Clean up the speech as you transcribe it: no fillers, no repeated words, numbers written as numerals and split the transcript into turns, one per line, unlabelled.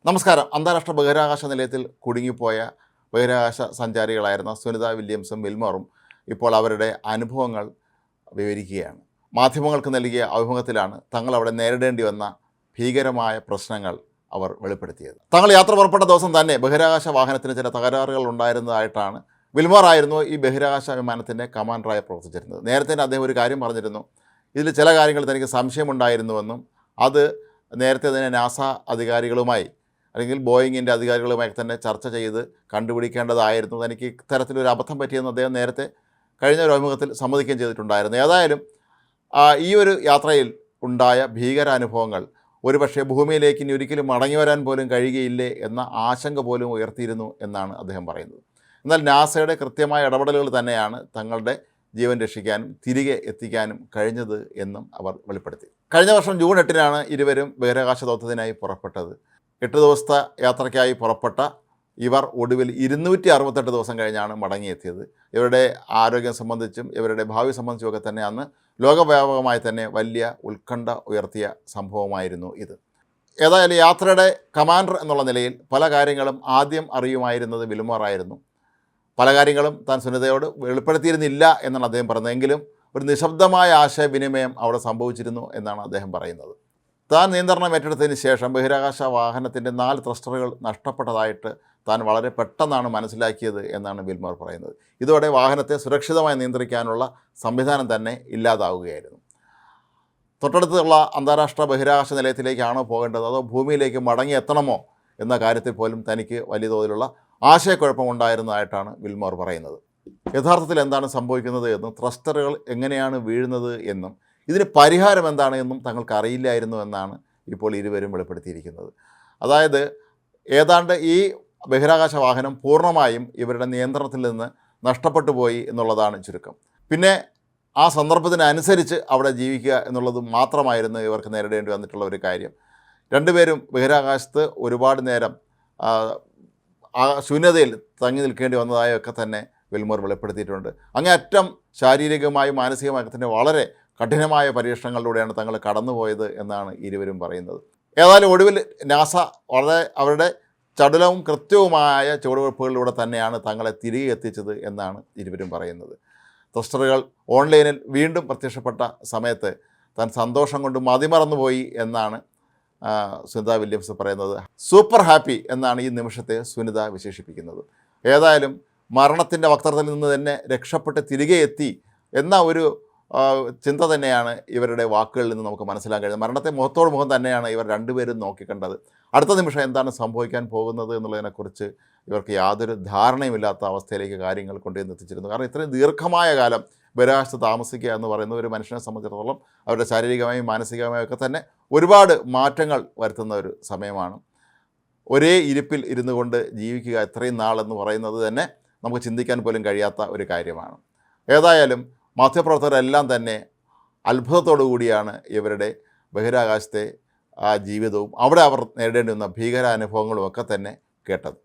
നമസ്കാരം. അന്താരാഷ്ട്ര ബഹിരാകാശ നിലയത്തിൽ കുടുങ്ങിപ്പോയ ബഹിരാകാശ സഞ്ചാരികളായിരുന്ന സുനിത വില്യംസും വിൽമറും ഇപ്പോൾ അവരുടെ അനുഭവങ്ങൾ വിവരിക്കുകയാണ്. മാധ്യമങ്ങൾക്ക് നൽകിയ അഭിമുഖത്തിലാണ് തങ്ങൾ അവിടെ നേരിടേണ്ടി വന്ന ഭീകരമായ പ്രശ്നങ്ങൾ അവർ വെളിപ്പെടുത്തിയത്. തങ്ങൾ യാത്ര പുറപ്പെട്ട ദിവസം തന്നെ ബഹിരാകാശ വാഹനത്തിന് ചില തകരാറുകൾ ഉണ്ടായിരുന്നതായിട്ടാണ് വിൽമർ ആയിരുന്നു ഈ ബഹിരാകാശ വിമാനത്തിൻ്റെ കമാൻഡറായി പ്രവർത്തിച്ചിരുന്നത്. നേരത്തെ അദ്ദേഹം ഒരു കാര്യം പറഞ്ഞിരുന്നു, ഇതിൽ ചില കാര്യങ്ങൾ തനിക്ക് സംശയമുണ്ടായിരുന്നുവെന്നും അത് നേരത്തെ തന്നെ നാസ അധികാരികളുമായി അല്ലെങ്കിൽ ബോയിങ്ങിൻ്റെ അധികാരികളുമായി തന്നെ ചർച്ച ചെയ്ത് കണ്ടുപിടിക്കേണ്ടതായിരുന്നു. തനിക്ക് ഇത്തരത്തിലൊരു അബദ്ധം പറ്റിയെന്ന് അദ്ദേഹം നേരത്തെ കഴിഞ്ഞ ഒരു അഭിമുഖത്തിൽ സമ്മതിക്കുകയും ചെയ്തിട്ടുണ്ടായിരുന്നു. ഏതായാലും ഈ ഒരു യാത്രയിൽ ഉണ്ടായ ഭീകരാനുഭവങ്ങൾ ഒരുപക്ഷെ ഭൂമിയിലേക്ക് ഇനി ഒരിക്കലും മടങ്ങി വരാൻ പോലും കഴിയുകയില്ലേ എന്ന ആശങ്ക പോലും ഉയർത്തിയിരുന്നു എന്നാണ് അദ്ദേഹം പറയുന്നത്. എന്നാൽ നാസയുടെ കൃത്യമായ ഇടപെടലുകൾ തന്നെയാണ് തങ്ങളുടെ ജീവൻ രക്ഷിക്കാനും തിരികെ എത്തിക്കാനും കഴിഞ്ഞത് എന്നും അവർ വെളിപ്പെടുത്തി. കഴിഞ്ഞ വർഷം ജൂൺ 8-നാണ് ഇരുവരും ബഹിരാകാശ ദൗത്യത്തിനായി പുറപ്പെട്ടത്. 8 ദിവസത്തെ യാത്രയ്ക്കായി പുറപ്പെട്ട ഇവർ ഒടുവിൽ 268 ദിവസം കഴിഞ്ഞാണ് മടങ്ങിയെത്തിയത്. ഇവരുടെ ആരോഗ്യം സംബന്ധിച്ചും ഇവരുടെ ഭാവി സംബന്ധിച്ചുമൊക്കെ തന്നെ അന്ന് ലോകവ്യാപകമായി തന്നെ വലിയ ഉത്കണ്ഠ ഉയർത്തിയ സംഭവമായിരുന്നു ഇത്. ഏതായാലും യാത്രയുടെ കമാൻഡർ എന്നുള്ള നിലയിൽ പല കാര്യങ്ങളും ആദ്യം അറിയുമായിരുന്നത് വിൽമറായിരുന്നു. പല കാര്യങ്ങളും താൻ സുനിതയോട് വെളിപ്പെടുത്തിയിരുന്നില്ല എന്നാണ് അദ്ദേഹം പറയുന്നത്. എങ്കിലും ഒരു നിശബ്ദമായ ആശയവിനിമയം അവിടെ സംഭവിച്ചിരുന്നു എന്നാണ് അദ്ദേഹം പറയുന്നത്. താൻ നിയന്ത്രണം ഏറ്റെടുത്തതിന് ശേഷം ബഹിരാകാശ വാഹനത്തിൻ്റെ 4 ത്രസ്റ്ററുകൾ നഷ്ടപ്പെട്ടതായിട്ട് താൻ വളരെ പെട്ടെന്നാണ് മനസ്സിലാക്കിയത് എന്നാണ് വിൽമർ പറയുന്നത്. ഇതോടെ വാഹനത്തെ സുരക്ഷിതമായി നിയന്ത്രിക്കാനുള്ള സംവിധാനം തന്നെ ഇല്ലാതാവുകയായിരുന്നു. തൊട്ടടുത്തുള്ള അന്താരാഷ്ട്ര ബഹിരാകാശ നിലയത്തിലേക്കാണോ പോകേണ്ടത് അതോ ഭൂമിയിലേക്ക് മടങ്ങി എത്തണമോ എന്ന കാര്യത്തിൽ പോലും തനിക്ക് വലിയ തോതിലുള്ള ആശയക്കുഴപ്പമുണ്ടായിരുന്നതായിട്ടാണ് വിൽമർ പറയുന്നത്. യഥാർത്ഥത്തിൽ എന്താണ് സംഭവിക്കുന്നത് എന്നും ത്രസ്റ്ററുകൾ എങ്ങനെയാണ് വീഴുന്നത് എന്നും ഇതിന് പരിഹാരം എന്താണ് എന്നും തങ്ങൾക്ക് അറിയില്ലായിരുന്നു എന്നാണ് ഇപ്പോൾ ഇരുവരും വെളിപ്പെടുത്തിയിരിക്കുന്നത്. അതായത് ഏതാണ്ട് ഈ ബഹിരാകാശ വാഹനം പൂർണ്ണമായും ഇവരുടെ നിയന്ത്രണത്തിൽ നിന്ന് നഷ്ടപ്പെട്ടു പോയി എന്നുള്ളതാണ് ചുരുക്കം. പിന്നെ ആ സന്ദർഭത്തിനനുസരിച്ച് അവിടെ ജീവിക്കുക എന്നുള്ളത് മാത്രമായിരുന്നു ഇവർക്ക് നേരിടേണ്ടി വന്നിട്ടുള്ള ഒരു കാര്യം. രണ്ടുപേരും ബഹിരാകാശത്ത് ഒരുപാട് നേരം ആ ശൂന്യതയിൽ തങ്ങി നിൽക്കേണ്ടി വന്നതായൊക്കെ തന്നെ വിൽമർ വെളിപ്പെടുത്തിയിട്ടുണ്ട്. അങ്ങേയറ്റം ശാരീരികമായും മാനസികമായും തന്നെ വളരെ കഠിനമായ പരീക്ഷണങ്ങളിലൂടെയാണ് തങ്ങൾ കടന്നുപോയത് എന്നാണ് ഇരുവരും പറയുന്നത്. ഏതായാലും ഒടുവിൽ നാസ വളരെ അവരുടെ ചടുലവും കൃത്യവുമായ ചുവടുവെപ്പുകളിലൂടെ തന്നെയാണ് തങ്ങളെ തിരികെ എത്തിച്ചത് എന്നാണ് ഇരുവരും പറയുന്നത്. ത്രസ്റ്ററുകൾ ഓൺലൈനിൽ വീണ്ടും പ്രത്യക്ഷപ്പെട്ട സമയത്ത് താൻ സന്തോഷം കൊണ്ട് മതിമറന്നുപോയി എന്നാണ് സുനിത വില്യംസ് പറയുന്നത്. സൂപ്പർ ഹാപ്പി എന്നാണ് ഈ നിമിഷത്തെ സുനിത വിശേഷിപ്പിക്കുന്നത്. ഏതായാലും മരണത്തിൻ്റെ വക്രത്തിൽ നിന്ന് തന്നെ രക്ഷപ്പെട്ട് തിരികെ എത്തി എന്ന ഒരു ചിന്ത തന്നെയാണ് ഇവരുടെ വാക്കുകളിൽ നിന്ന് നമുക്ക് മനസ്സിലാക്കാൻ കഴിയുന്നത്. മരണത്തെ മുഖത്തോട് മുഖം തന്നെയാണ് ഇവർ രണ്ടുപേരും നോക്കിക്കണ്ടത്. അടുത്ത നിമിഷം എന്താണ് സംഭവിക്കാൻ പോകുന്നത് എന്നുള്ളതിനെക്കുറിച്ച് ഇവർക്ക് യാതൊരു ധാരണയുമില്ലാത്ത അവസ്ഥയിലേക്ക് കാര്യങ്ങൾ കൊണ്ടുവന്ന് എത്തിച്ചിരുന്നു. കാരണം ഇത്രയും ദീർഘമായ കാലം ബഹിരാകാശത്ത് താമസിക്കുക എന്ന് പറയുന്ന ഒരു മനുഷ്യനെ സംബന്ധിച്ചിടത്തോളം അവരുടെ ശാരീരികമായും മാനസികമായും ഒക്കെ തന്നെ ഒരുപാട് മാറ്റങ്ങൾ വരുത്തുന്ന ഒരു സമയമാണ്. ഒരേ ഇരിപ്പിൽ ഇരുന്നു കൊണ്ട് ജീവിക്കുക ഇത്രയും നാളെന്ന് പറയുന്നത് തന്നെ നമുക്ക് ചിന്തിക്കാൻ പോലും കഴിയാത്ത ഒരു കാര്യമാണ്. ഏതായാലും മാധ്യമപ്രവർത്തകരെല്ലാം തന്നെ അത്ഭുതത്തോടു കൂടിയാണ് ഇവരുടെ ബഹിരാകാശത്തെ ആ ജീവിതവും അവിടെ അവർ നേരിടേണ്ടി വന്ന ഭീകരാനുഭവങ്ങളും ഒക്കെ തന്നെ കേട്ടത്.